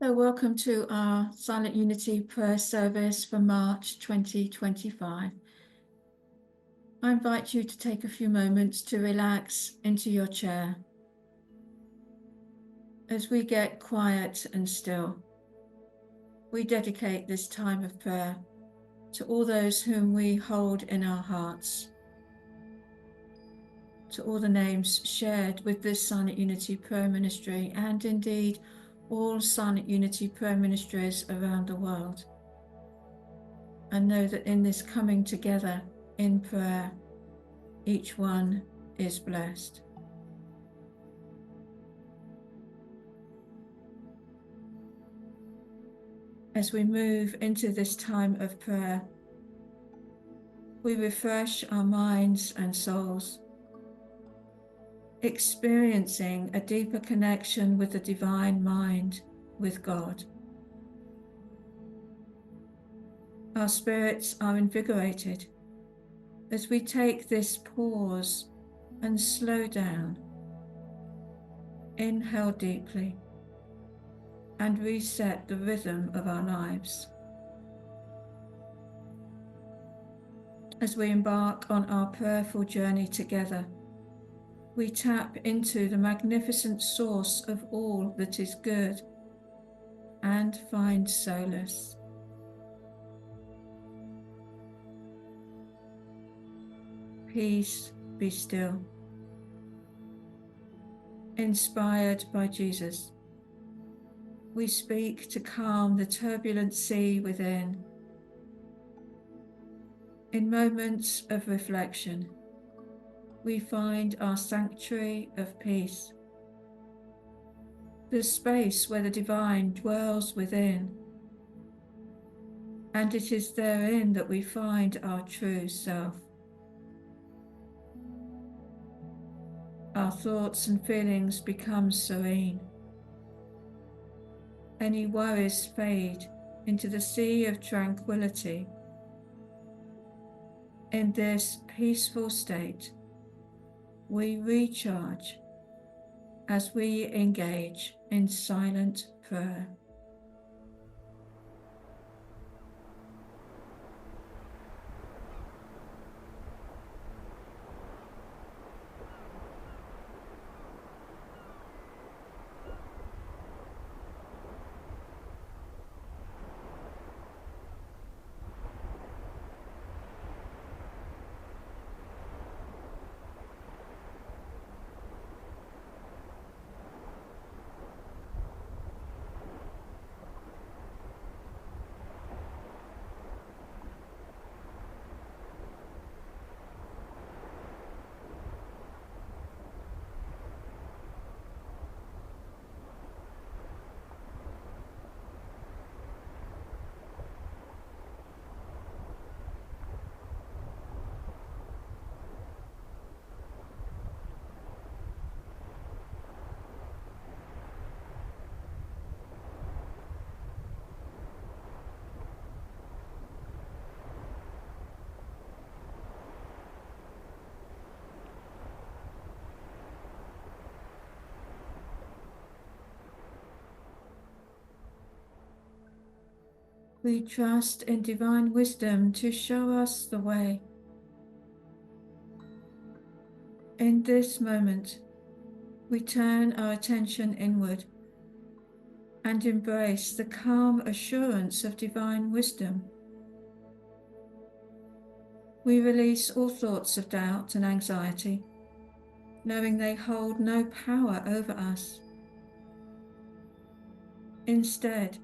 So welcome to our Silent Unity prayer service for March 2025. I invite you to take a few moments to relax into your chair. As we get quiet and still, we dedicate this time of prayer to all those whom we hold in our hearts, to all the names shared with this Silent Unity prayer ministry, and indeed all Silent Unity prayer ministries around the world. And know that in this coming together in prayer, each one is blessed. As we move into this time of prayer, we refresh our minds and souls, experiencing a deeper connection with the divine mind, with God. Our spirits are invigorated as we take this pause and slow down, inhale deeply, and reset the rhythm of our lives. As we embark on our prayerful journey together, we tap into the magnificent source of all that is good and find solace. Peace, be still. Inspired by Jesus, we speak to calm the turbulent sea within. In moments of reflection, we find our sanctuary of peace, the space where the divine dwells within, and it is therein that we find our true self. Our thoughts and feelings become serene. Any worries fade into the sea of tranquility. In this peaceful state, we recharge as we engage in silent prayer. We trust in divine wisdom to show us the way. In this moment, we turn our attention inward and embrace the calm assurance of divine wisdom. We release all thoughts of doubt and anxiety, knowing they hold no power over us. Instead,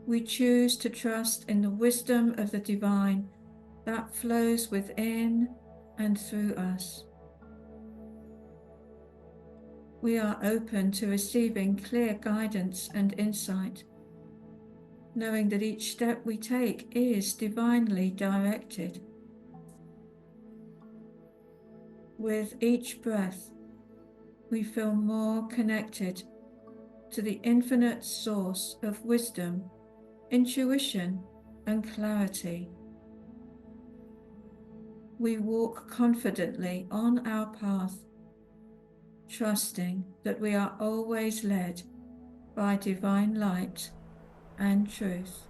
we choose to trust in the wisdom of the divine that flows within and through us. We are open to receiving clear guidance and insight, knowing that each step we take is divinely directed. With each breath, we feel more connected to the infinite source of wisdom, intuition, and clarity. We walk confidently on our path, trusting that we are always led by divine light and truth.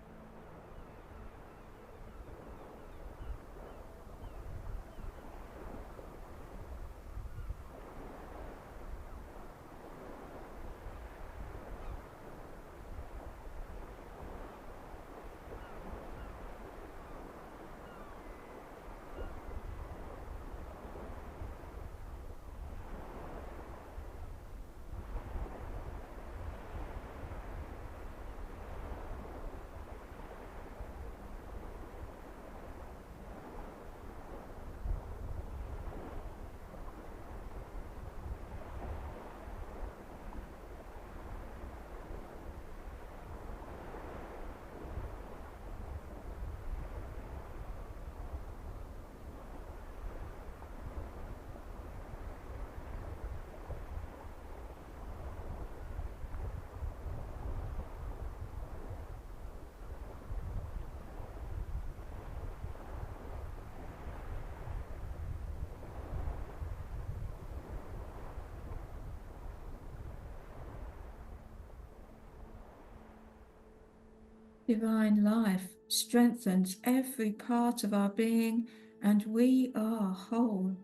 Divine life strengthens every part of our being, and we are whole.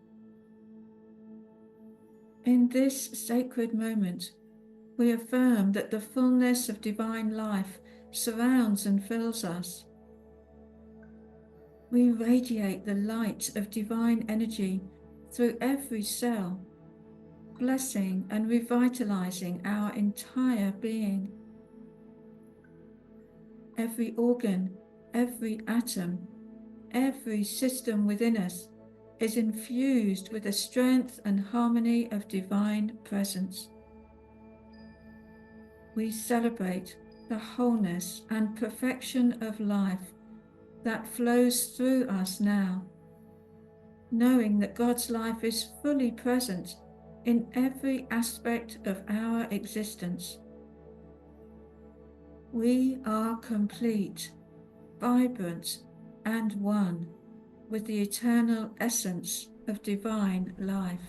In this sacred moment, we affirm that the fullness of divine life surrounds and fills us. We radiate the light of divine energy through every cell, blessing and revitalizing our entire being. Every organ, every atom, every system within us is infused with the strength and harmony of divine presence. We celebrate the wholeness and perfection of life that flows through us now, knowing that God's life is fully present in every aspect of our existence. We are complete, vibrant, and one with the eternal essence of divine life.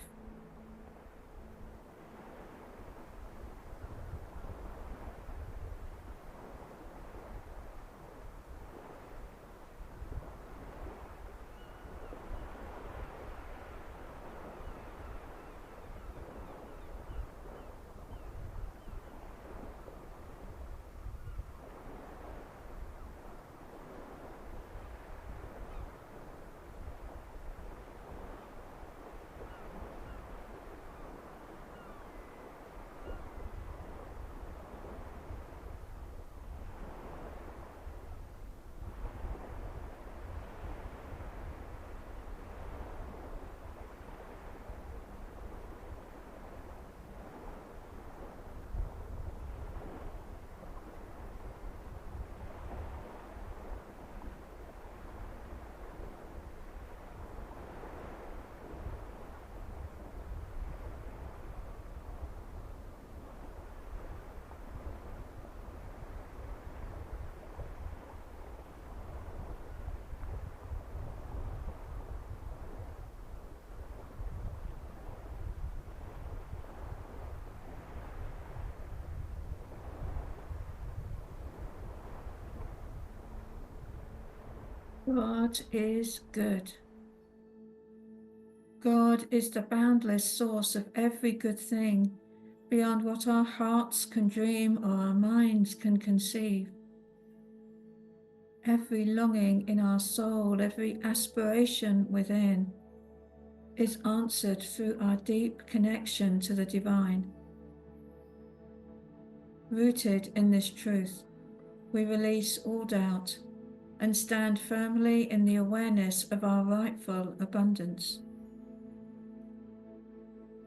God is good. God is the boundless source of every good thing, beyond what our hearts can dream or our minds can conceive. Every longing in our soul, every aspiration within, is answered through our deep connection to the divine. Rooted in this truth, we release all doubt and stand firmly in the awareness of our rightful abundance.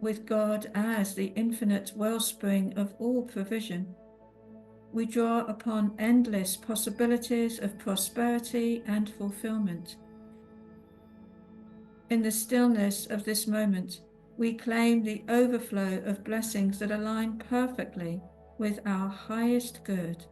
With God as the infinite wellspring of all provision, we draw upon endless possibilities of prosperity and fulfillment. In the stillness of this moment, we claim the overflow of blessings that align perfectly with our highest good.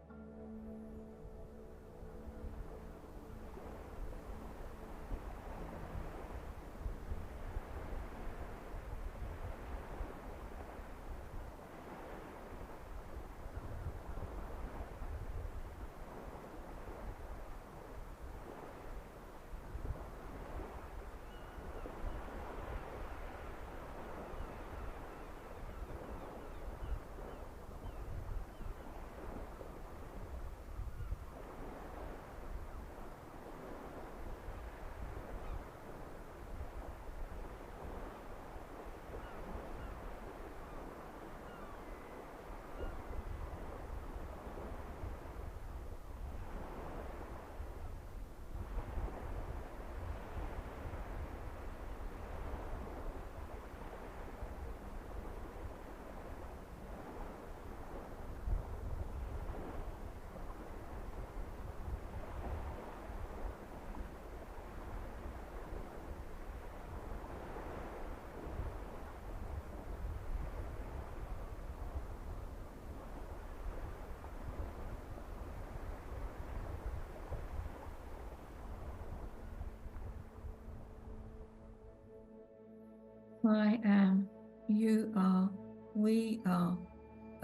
I am, you are, we are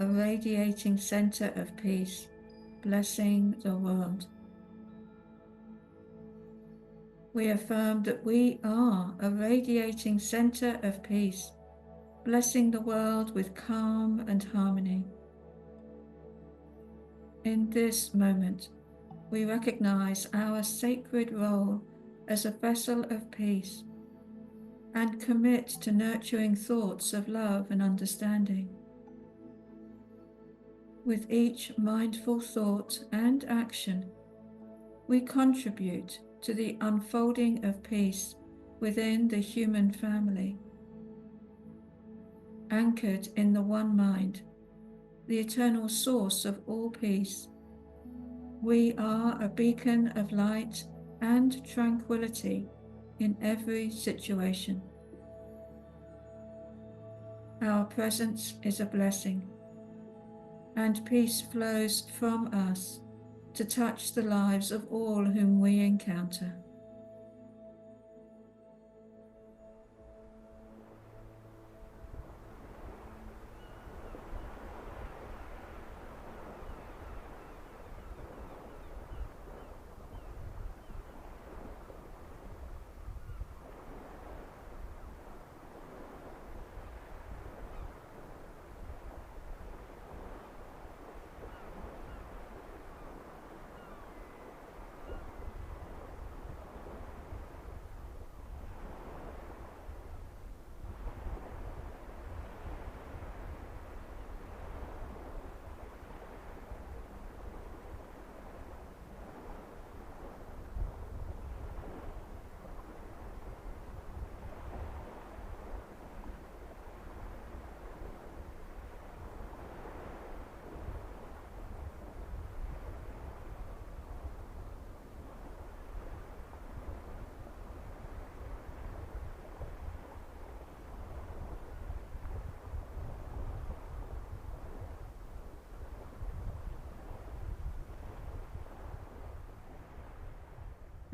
a radiating center of peace, blessing the world. We affirm that we are a radiating center of peace, blessing the world with calm and harmony. In this moment, we recognize our sacred role as a vessel of peace and commit to nurturing thoughts of love and understanding. With each mindful thought and action, we contribute to the unfolding of peace within the human family. Anchored in the one mind, the eternal source of all peace, we are a beacon of light and tranquility in every situation. Our presence is a blessing, and peace flows from us to touch the lives of all whom we encounter.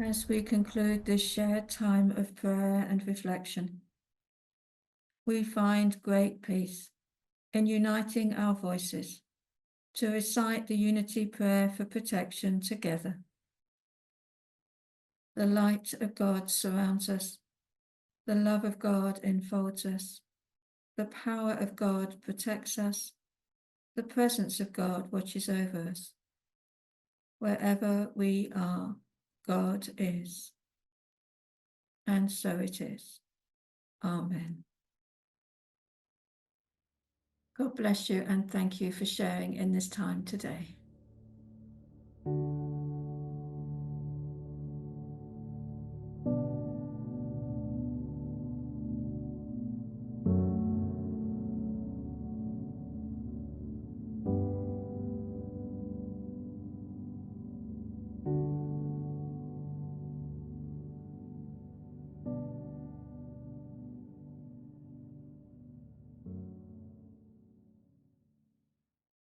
As we conclude this shared time of prayer and reflection, we find great peace in uniting our voices to recite the unity prayer for protection together. The light of God surrounds us, the love of God enfolds us, the power of God protects us, the presence of God watches over us. Wherever we are, God is. And so it is. Amen. God bless you and thank you for sharing in this time today.